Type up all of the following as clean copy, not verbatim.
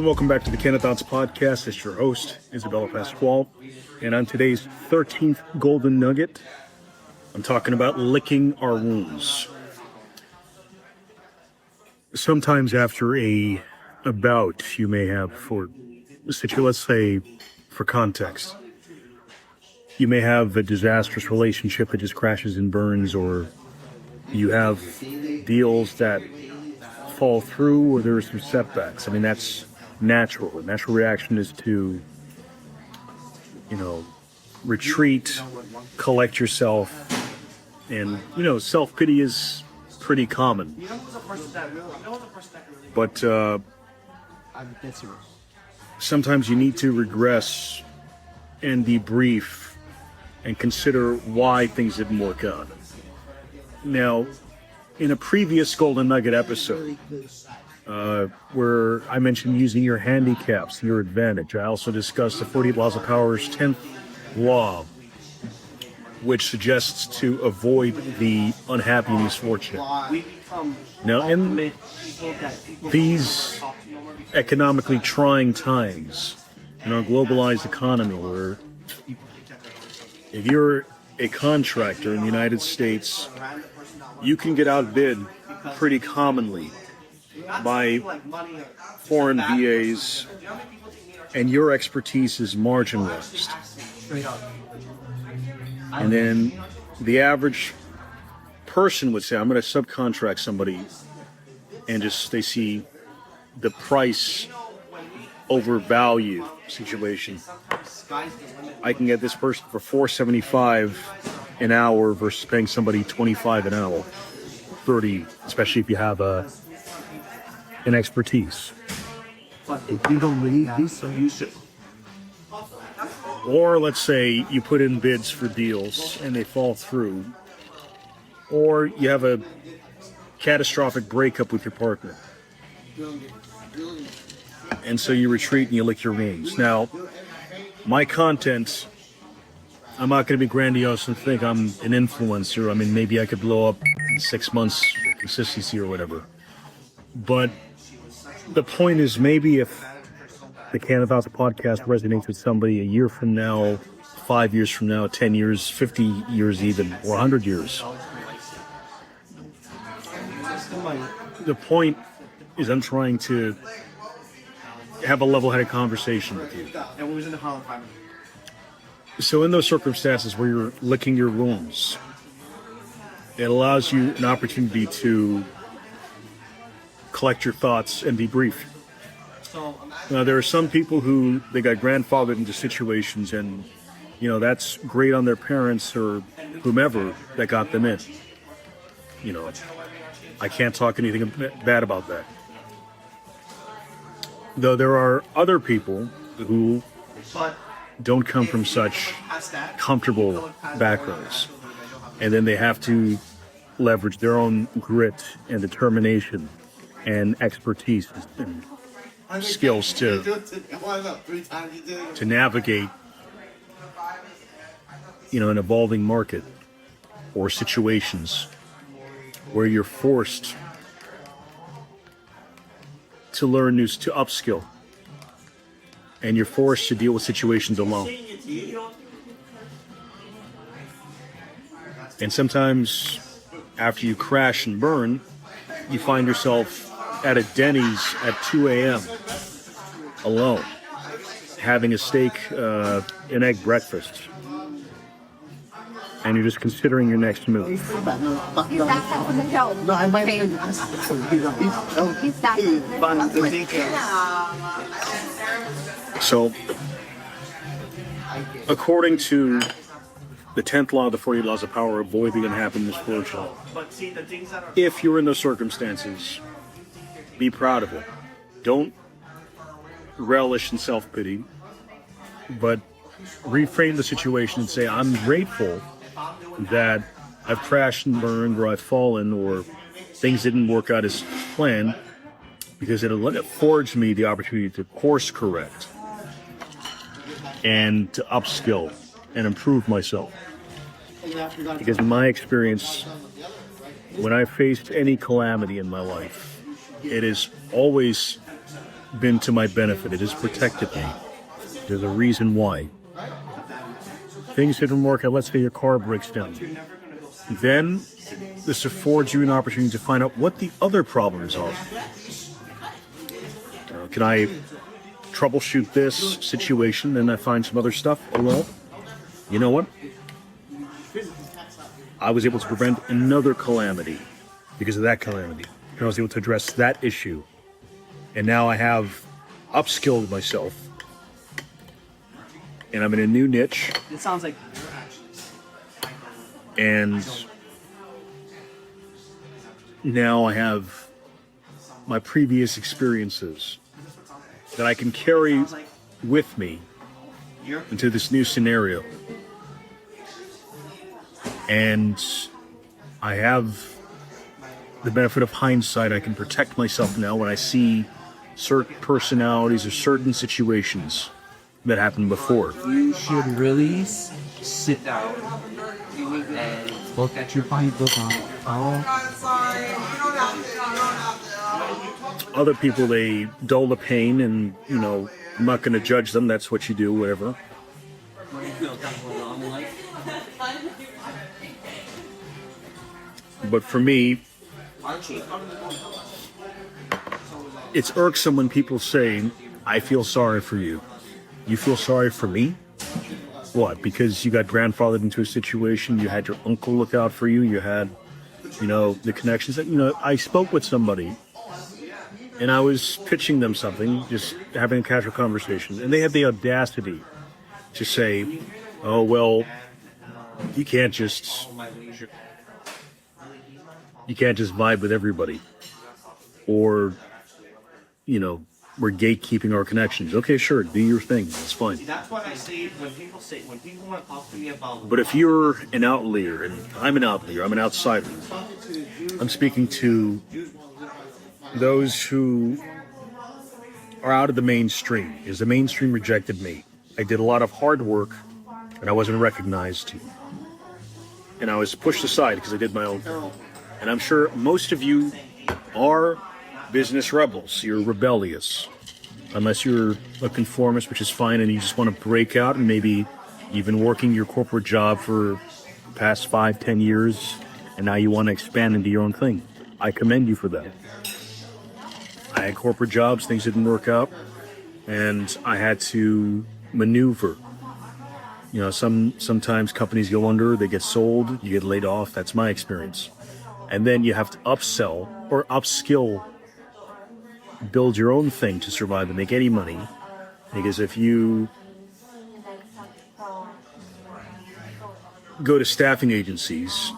and welcome back to the Candid Thoughts Podcast. It's your host, Isabelo Pasquale, and on today's 13th Golden Nugget, I'm talking about licking our wounds. Sometimes after a bout you may have, let's say, for context, you may have a disastrous relationship that just crashes and burns, or you have deals that fall through, or there are some setbacks. I mean, that's natural. The natural reaction is to, retreat, collect yourself, and, self-pity is pretty common. But sometimes you need to regress and debrief and consider why things didn't work out. Now, in a previous Golden Nugget episode, where I mentioned using your handicaps to your advantage, I also discussed the 48 Laws of Power's 10th law, which suggests to avoid the unhappy and misfortunate. Now, in these economically trying times, in our globalized economy, where if you're a contractor in the United States, you can get outbid pretty commonly by foreign VAs, and your expertise is marginalized. And then the average person would say, I'm going to subcontract somebody, and they see the price over value situation. I can get this person for $4.75 an hour versus paying somebody $25 an hour, $30, especially if you have an expertise. But if you don't believe this, you should. Or let's say you put in bids for deals and they fall through, or you have a catastrophic breakup with your partner, and so you retreat and you lick your wounds. Now, my content, I'm not going to be grandiose and think I'm an influencer. I mean, maybe I could blow up in 6 months for consistency or whatever. But the point is, maybe if the Candid Thoughts Podcast resonates with somebody a year from now, 5 years from now, 10 years, 50 years even, or 100 years. The point is, I'm trying to have a level-headed conversation with you. So in those circumstances where you're licking your wounds, it allows you an opportunity to collect your thoughts and debrief. Now, there are some people who they got grandfathered into situations, and that's great on their parents or whomever that got them in. I can't talk anything bad about that. Though there are other people who don't come from such comfortable backgrounds, and then they have to leverage their own grit and determination and expertise and skills to navigate an evolving market or situations where you're forced to learn to upskill, and you're forced to deal with situations alone. And sometimes after you crash and burn, you find yourself at a Denny's at 2 a.m. alone, having a steak and egg breakfast, and you're just considering your next move. So, according to the 10th law of the 48 Laws of Power, avoid the unhappy and misfortune. If you're in those circumstances, be proud of it. Don't relish in self-pity, but reframe the situation and say, I'm grateful that I've crashed and burned, or I've fallen, or things didn't work out as planned, because it affords me the opportunity to course correct and to upskill and improve myself. Because in my experience, when I faced any calamity in my life, it is always been to my benefit. It has protected me. There's a reason why. Things didn't work out. Let's say your car breaks down. Then this affords you an opportunity to find out what the other problems are. Can I troubleshoot this situation and I find some other stuff? Oh, well, you know what? I was able to prevent another calamity because of that calamity. And I was able to address that issue. And now I have upskilled myself. And I'm in a new niche. It sounds like And now I have my previous experiences that I can carry with me into this new scenario. And I have the benefit of hindsight. I can protect myself now when I see certain personalities or certain situations that happened before. you should really sit down and look at your Bible. Other people, they dull the pain and, I'm not going to judge them. That's what you do, whatever. But for me, it's irksome when people say, I feel sorry for you. You feel sorry for me? What? Because you got grandfathered into a situation, you had your uncle look out for you, you had, the connections. I spoke with somebody and I was pitching them something, just having a casual conversation, and they had the audacity to say, oh, well, you can't just vibe with everybody. Or, we're gatekeeping our connections. Okay, sure, do your thing. That's fine. That's what I say when people want to talk to me about. But if you're an outlier, and I'm an outlier, I'm an outsider, I'm speaking to those who are out of the mainstream, because the mainstream rejected me. I did a lot of hard work, and I wasn't recognized. And I was pushed aside because I did my own thing. And I'm sure most of you are business rebels. You're rebellious. Unless you're a conformist, which is fine, and you just want to break out, and maybe you've been working your corporate job for the past 5-10 years, and now you want to expand into your own thing. I commend you for that. I had corporate jobs, things didn't work out, and I had to maneuver. Sometimes companies go under, they get sold, you get laid off. That's my experience. And then you have to upsell or upskill, build your own thing to survive and make any money. Because if you go to staffing agencies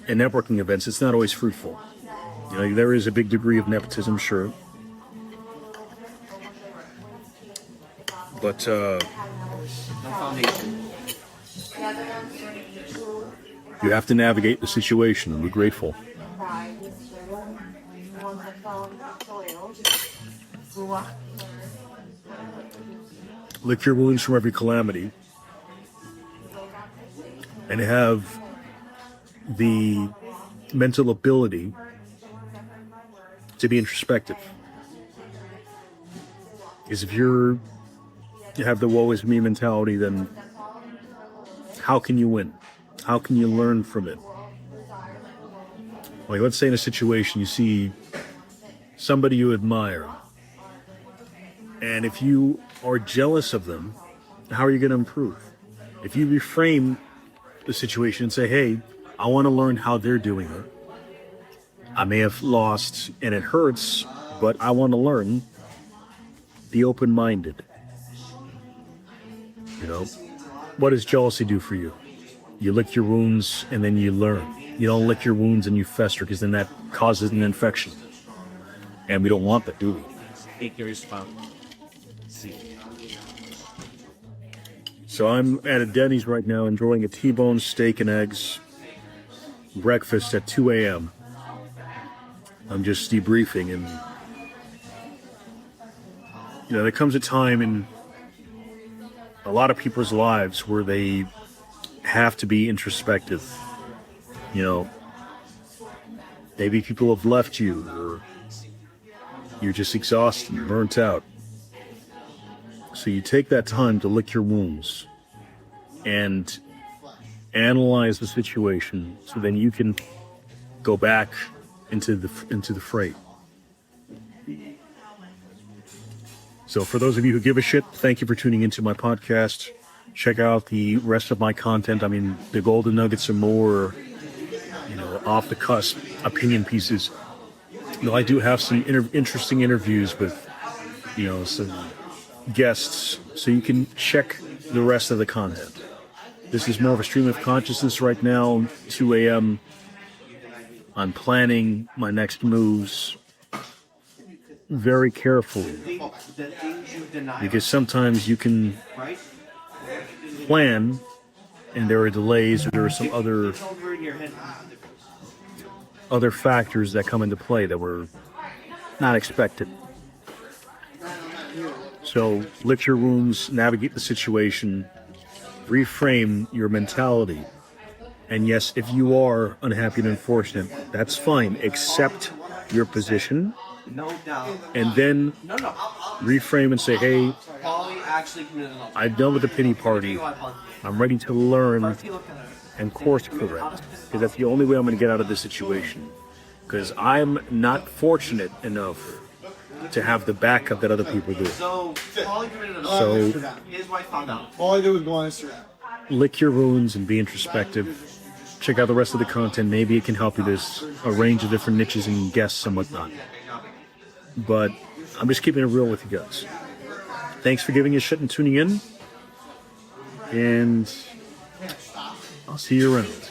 and networking events, it's not always fruitful. There is a big degree of nepotism, sure. But you have to navigate the situation and be grateful. Lick your wounds from every calamity and have the mental ability to be introspective. Because if you have the woe is me mentality, then how can you win? How can you learn from it? Like, let's say in a situation you see somebody you admire, and if you are jealous of them, how are you going to improve? If you reframe the situation and say, hey, I want to learn how they're doing it. I may have lost and it hurts, but I want to learn. Be open-minded. What does jealousy do for you? You lick your wounds and then you learn. You don't lick your wounds and you fester, because then that causes an infection. And we don't want that, do we? Take your response. So I'm at a Denny's right now enjoying a T-bone steak and eggs breakfast at 2 a.m. I'm just debriefing, and there comes a time in a lot of people's lives where they have to be introspective. Maybe people have left you, or you're just exhausted, burnt out. So you take that time to lick your wounds and analyze the situation, so then you can go back into the fray. So for those of you who give a shit, thank you for tuning into my podcast. Check out the rest of my content. I mean, the golden nuggets are more, off the cusp opinion pieces. Though I do have some interesting interviews with, some guests, so you can check the rest of the content. This is more of a stream of consciousness right now, 2 a.m. I'm planning my next moves very carefully, because sometimes you can plan and there are delays, or there are some other factors that come into play that were not expected. So lick your wounds, navigate the situation, reframe your mentality. And yes, if you are unhappy and unfortunate, that's fine. Accept your position. No doubt. And then reframe and say, hey, I'm done with the pity party. I'm ready to learn and course correct. Because that's the only way I'm going to get out of this situation. Because I'm not fortunate enough to have the backup that other people do. So his wife found out. All I do is go on Instagram. Lick your wounds and be introspective. Check out the rest of the content. Maybe it can help you. There's a range of different niches and guests and whatnot. But I'm just keeping it real with you guys. Thanks for giving a shit and tuning in. And I'll see you around.